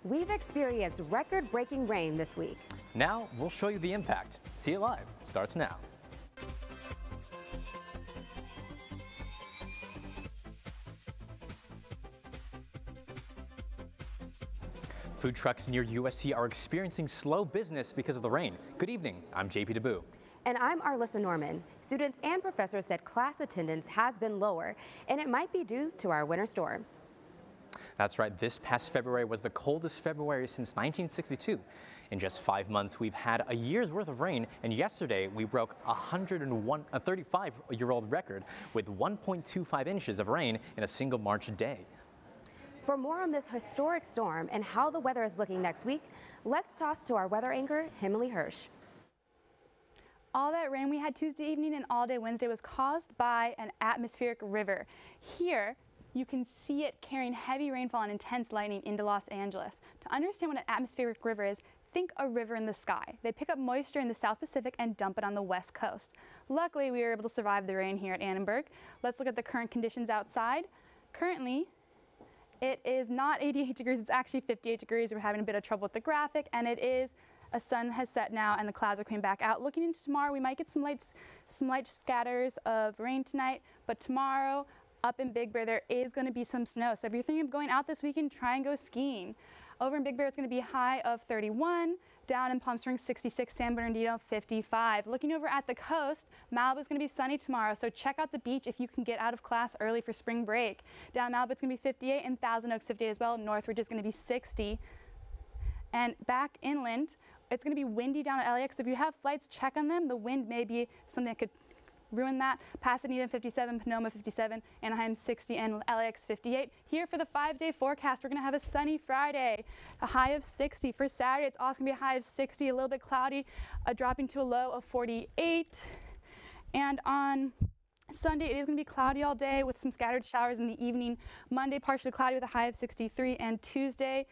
We've experienced record-breaking rain this week. Now we'll show you the impact. See It Live starts now. Food trucks near USC are experiencing slow business because of the rain. Good evening, I'm JP DeBoo. And I'm Arlissa Norman. Students and professors said class attendance has been lower, and it might be due to our winter storms. That's right, this past February was the coldest February since 1962. In just 5 months, we've had a year's worth of rain, and yesterday we broke a 35-year-old record with 1.25 inches of rain in a single March day. For more on this historic storm and how the weather is looking next week, let's toss to our weather anchor, Emily Hirsch. All that rain we had Tuesday evening and all day Wednesday was caused by an atmospheric river. Here, you can see it carrying heavy rainfall and intense lightning into Los Angeles. To understand what an atmospheric river is, think a river in the sky. They pick up moisture in the South Pacific and dump it on the West Coast. Luckily, we were able to survive the rain here at Annenberg. Let's look at the current conditions outside. Currently, it is not 88 degrees, it's actually 58 degrees. We're having a bit of trouble with the graphic, and it is, a sun has set now and the clouds are coming back out. Looking into tomorrow, we might get some light scatters of rain tonight, but tomorrow, up in Big Bear, there is going to be some snow. So if you're thinking of going out this weekend, try and go skiing. Over in Big Bear, it's going to be a high of 31. Down in Palm Springs, 66. San Bernardino, 55. Looking over at the coast, Malibu is going to be sunny tomorrow, so check out the beach if you can get out of class early for spring break. Down in Malibu, it's going to be 58, and Thousand Oaks, 58 as well. Northridge is going to be 60. And back inland, it's going to be windy down at LAX, so if you have flights, check on them. The wind may be something that could ruin that. Pasadena 57, Sonoma 57, Anaheim 60, and LAX 58. Here for the 5-day forecast, we're going to have a sunny Friday, a high of 60. For Saturday, it's also going to be a high of 60, a little bit cloudy, dropping to a low of 48. And on Sunday, it is going to be cloudy all day with some scattered showers in the evening. Monday, partially cloudy with a high of 63. And Tuesday,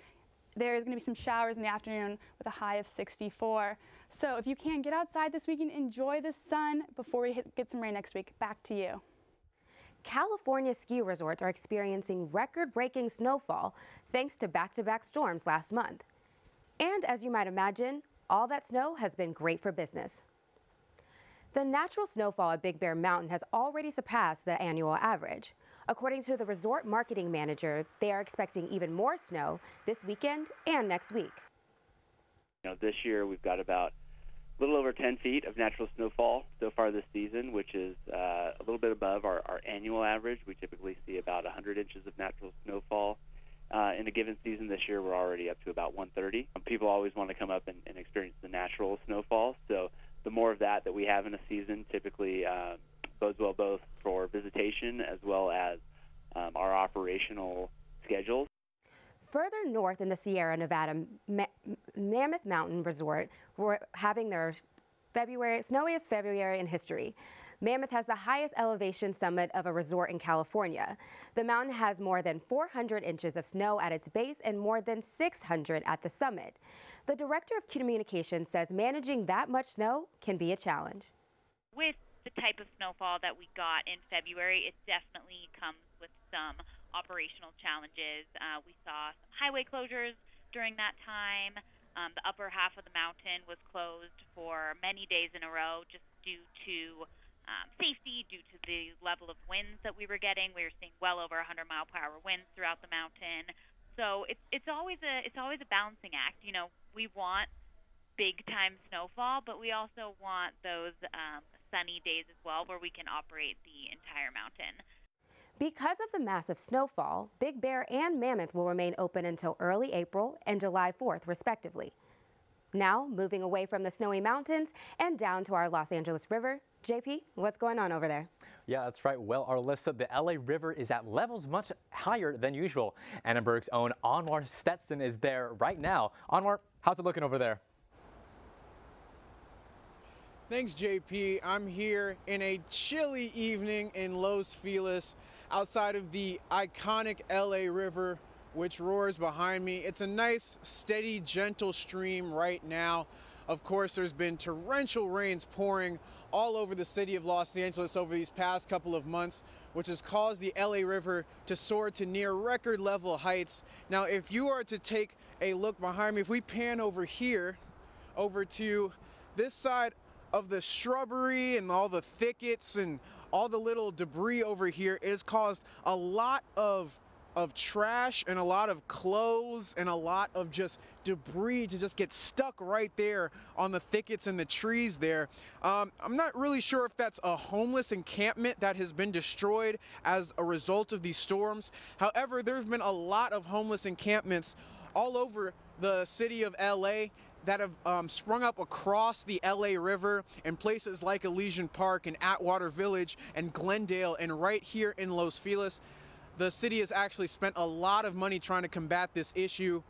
there is going to be some showers in the afternoon with a high of 64. So if you can get outside this weekend, enjoy the sun before we get some rain next week. Back to you. California ski resorts are experiencing record-breaking snowfall thanks to back-to-back storms last month. And as you might imagine, all that snow has been great for business. The natural snowfall at Big Bear Mountain has already surpassed the annual average. According to the resort marketing manager, they are expecting even more snow this weekend and next week. This year we've got about a little over 10 feet of natural snowfall so far this season, which is a little bit above our annual average. We typically see about 100 inches of natural snowfall in a given season. This year we're already up to about 130. People always want to come up and experience the natural snowfall, so the more of that we have in a season typically bodes well both for visitation as well as our operational schedules. Further north in the Sierra Nevada, Mammoth Mountain Resort were having their snowiest February in history. Mammoth has the highest elevation summit of a resort in California. The mountain has more than 400 inches of snow at its base and more than 600 at the summit. The director of communications says managing that much snow can be a challenge. With the type of snowfall that we got in February, it definitely comes with some operational challenges. We saw some highway closures during that time. The upper half of the mountain was closed for many days in a row just due to safety, due to the level of winds that we were getting. We were seeing well over 100-mile-per-hour winds throughout the mountain. So it's always a balancing act. We want big-time snowfall, but we also want those sunny days as well where we can operate the entire mountain. Because of the massive snowfall, Big Bear and Mammoth will remain open until early April and July 4th, respectively. Now, moving away from the snowy mountains and down to our Los Angeles River. JP, what's going on over there? Yeah, that's right. Well, Arlissa, the LA River is at levels much higher than usual. Annenberg's own Anwar Stetson is there right now. Anwar, how's it looking over there? Thanks, JP. I'm here in a chilly evening in Los Feliz, outside of the iconic LA River, which roars behind me. It's a nice, steady, gentle stream right now. Of course, there's been torrential rains pouring all over the city of Los Angeles over these past couple of months, which has caused the LA River to soar to near record level heights. Now, if you are to take a look behind me, if we pan over here, over to this side of the shrubbery and all the thickets and all the little debris over here, it has caused a lot of trash and a lot of clothes and a lot of just debris to just get stuck right there on the thickets and the trees there. I'm not really sure if that's a homeless encampment that has been destroyed as a result of these storms. However, there's been a lot of homeless encampments all over the city of LA that have sprung up across the LA River in places like Elysian Park and Atwater Village and Glendale, and right here in Los Feliz. The city has actually spent a lot of money trying to combat this issue.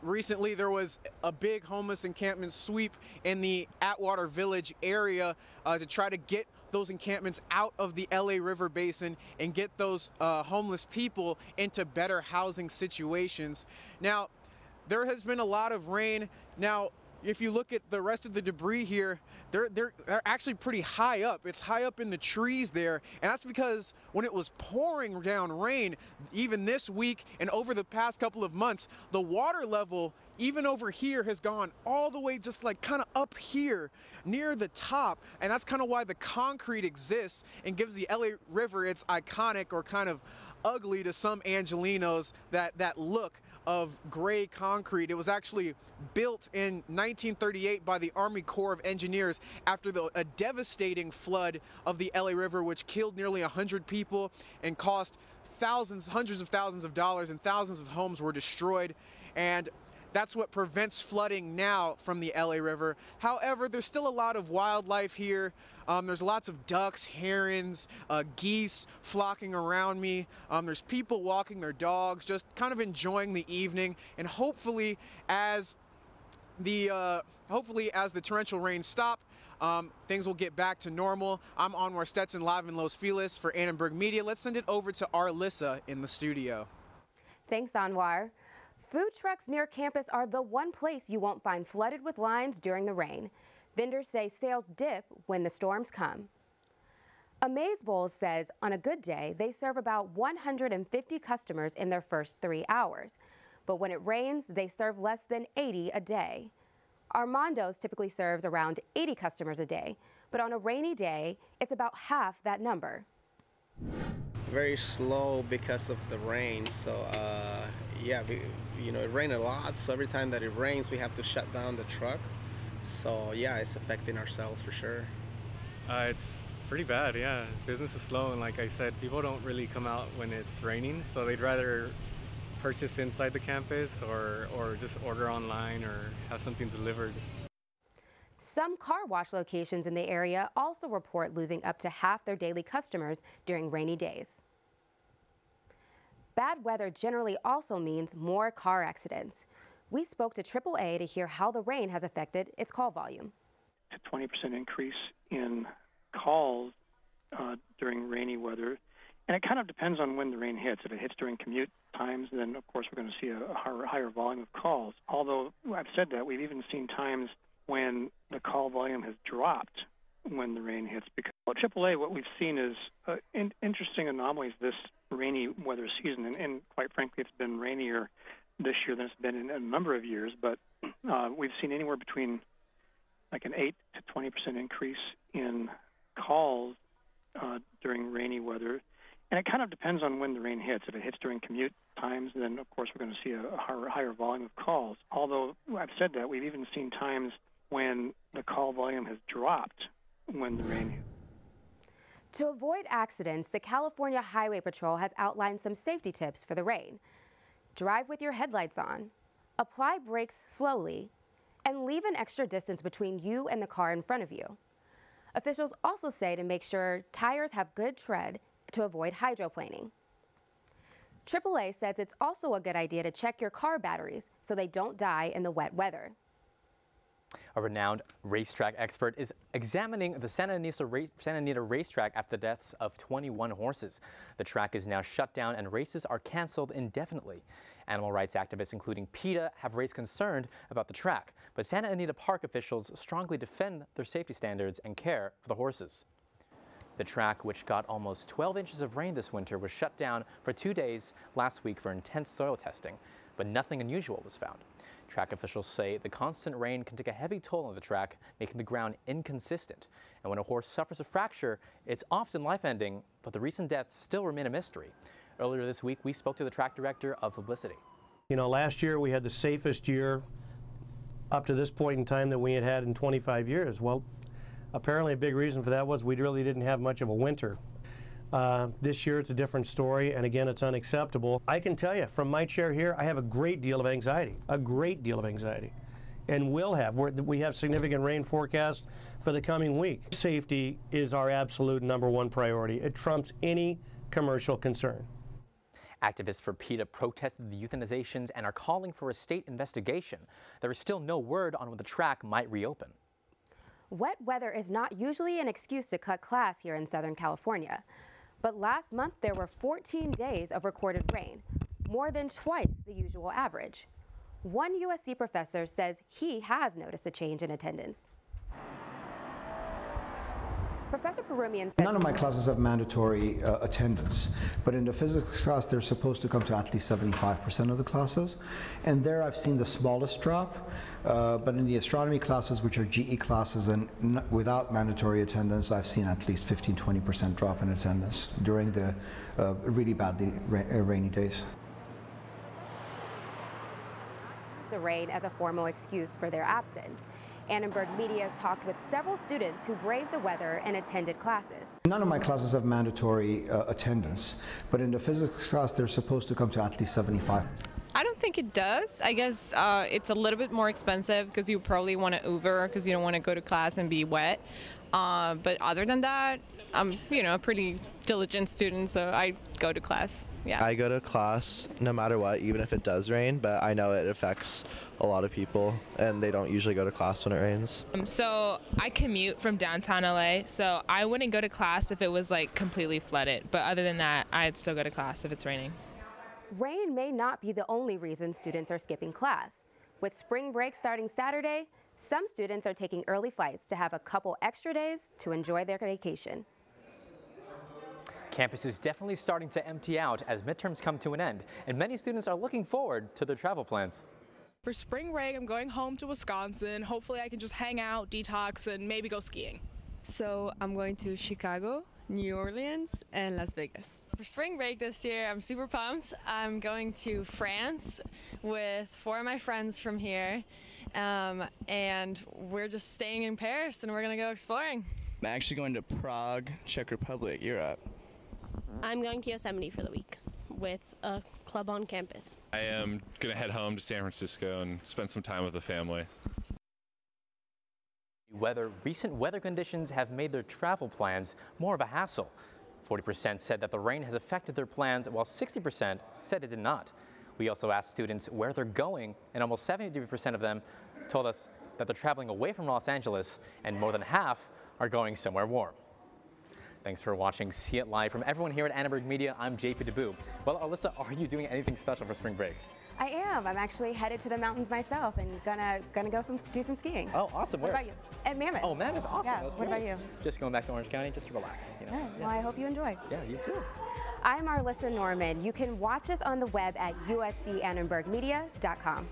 Recently, there was a big homeless encampment sweep in the Atwater Village area to try to get those encampments out of the LA River Basin and get those homeless people into better housing situations. Now, there has been a lot of rain. Now, if you look at the rest of the debris here, they're actually pretty high up. It's high up in the trees there, and that's because when it was pouring down rain, even this week and over the past couple of months, the water level, even over here, has gone all the way just like kind of up here near the top, and that's kind of why the concrete exists and gives the LA River its iconic or kind of ugly to some Angelenos that look of gray concrete. It was actually built in 1938 by the Army Corps of Engineers after a devastating flood of the LA River, which killed nearly 100 people and cost thousands, hundreds of thousands of dollars, and thousands of homes were destroyed. And that's what prevents flooding now from the LA River. However, there's still a lot of wildlife here. There's lots of ducks, herons, geese flocking around me. There's people walking their dogs, just kind of enjoying the evening. And hopefully, as the torrential rains stop, things will get back to normal. I'm Anwar Stetson, live in Los Feliz for Annenberg Media. Let's send it over to Arlissa in the studio. Thanks, Anwar. Food trucks near campus are the one place you won't find flooded with lines during the rain. Vendors say sales dip when the storms come. Amaze Bowls says on a good day, they serve about 150 customers in their first 3 hours. But when it rains, they serve less than 80 a day. Armando's typically serves around 80 customers a day, but on a rainy day, it's about half that number. Very slow because of the rain, so yeah, it rained a lot, so every time that it rains we have to shut down the truck, so yeah, it's affecting our sales for sure. It's pretty bad, yeah. Business is slow, and like I said, people don't really come out when it's raining, so they'd rather purchase inside the campus or just order online or have something delivered. Some car wash locations in the area also report losing up to half their daily customers during rainy days. Bad weather generally also means more car accidents. We spoke to AAA to hear how the rain has affected its call volume. A 20% increase in calls during rainy weather. And it kind of depends on when the rain hits. If it hits during commute times, then of course we're going to see a higher volume of calls. Although I've said that, we've even seen times when the call volume has dropped when the rain hits. Because at AAA, what we've seen is interesting anomalies this rainy weather season, and quite frankly, it's been rainier this year than it's been in a number of years. But we've seen anywhere between like an 8 to 20% increase in calls during rainy weather. And it kind of depends on when the rain hits. If it hits during commute times, then of course we're going to see a higher volume of calls. Although I've said that, we've even seen times when the call volume has dropped when the rain hits. To avoid accidents, the California Highway Patrol has outlined some safety tips for the rain. Drive with your headlights on, apply brakes slowly, and leave an extra distance between you and the car in front of you. Officials also say to make sure tires have good tread to avoid hydroplaning. AAA says it's also a good idea to check your car batteries so they don't die in the wet weather. A renowned racetrack expert is examining the Santa Anita racetrack after the deaths of 21 horses. The track is now shut down and races are canceled indefinitely. Animal rights activists, including PETA, have raised concern about the track, but Santa Anita Park officials strongly defend their safety standards and care for the horses. The track, which got almost 12 inches of rain this winter, was shut down for 2 days last week for intense soil testing, but nothing unusual was found. Track officials say the constant rain can take a heavy toll on the track, making the ground inconsistent. And when a horse suffers a fracture, it's often life-ending, but the recent deaths still remain a mystery. Earlier this week, we spoke to the track director of publicity. You know, last year we had the safest year up to this point in time that we had had in 25 years. Well, apparently a big reason for that was we really didn't have much of a winter. This year it's a different story, and again, it's unacceptable. I can tell you, from my chair here, I have a great deal of anxiety, and will have. We have significant rain forecast for the coming week. Safety is our absolute #1 priority. It trumps any commercial concern. Activists for PETA protested the euthanizations and are calling for a state investigation. There is still no word on when the track might reopen. Wet weather is not usually an excuse to cut class here in Southern California. But last month there were 14 days of recorded rain, more than twice the usual average. One USC professor says he has noticed a change in attendance. Professor Perumian says none of my classes have mandatory attendance, but in the physics class they're supposed to come to at least 75% of the classes, and there I've seen the smallest drop, but in the astronomy classes, which are GE classes and without mandatory attendance, I've seen at least 15–20% drop in attendance during the really badly rainy days. The rain as a formal excuse for their absence. Annenberg Media talked with several students who braved the weather and attended classes. None of my classes have mandatory attendance, but in the physics class they're supposed to come to at least 75%. I don't think it does. I guess it's a little bit more expensive because you probably want to Uber because you don't want to go to class and be wet. But other than that, I'm a pretty diligent student, so I go to class. Yeah. I go to class no matter what, even if it does rain, but I know it affects a lot of people, and they don't usually go to class when it rains. So I commute from downtown LA, so I wouldn't go to class if it was like completely flooded, but other than that, I'd still go to class if it's raining. Rain may not be the only reason students are skipping class. With spring break starting Saturday, some students are taking early flights to have a couple extra days to enjoy their vacation. Campus is definitely starting to empty out as midterms come to an end, and many students are looking forward to their travel plans. For spring break, I'm going home to Wisconsin. Hopefully I can just hang out, detox, and maybe go skiing. So I'm going to Chicago, New Orleans, and Las Vegas. For spring break this year, I'm super pumped. I'm going to France with 4 of my friends from here, and we're just staying in Paris, and we're going to go exploring. I'm actually going to Prague, Czech Republic, Europe. I'm going to Yosemite for the week with a club on campus. I am going to head home to San Francisco and spend some time with the family. Recent weather conditions have made their travel plans more of a hassle. 40% said that the rain has affected their plans, while 60% said it did not. We also asked students where they're going, and almost 73% of them told us that they're traveling away from Los Angeles, and more than half are going somewhere warm. Thanks for watching See It Live. From everyone here at Annenberg Media, I'm JP DeBoo. Well, Arlissa, are you doing anything special for spring break? I am. I'm actually headed to the mountains myself and gonna go do some skiing. Oh, awesome. What Where? about you? At Mammoth. Oh, Mammoth. Awesome. Yeah. That's what great. about you? Just going back to Orange County just to relax. Good. Well, I hope you enjoy. Yeah, you too. I'm Arlissa Norman. You can watch us on the web at uscannenbergmedia.com.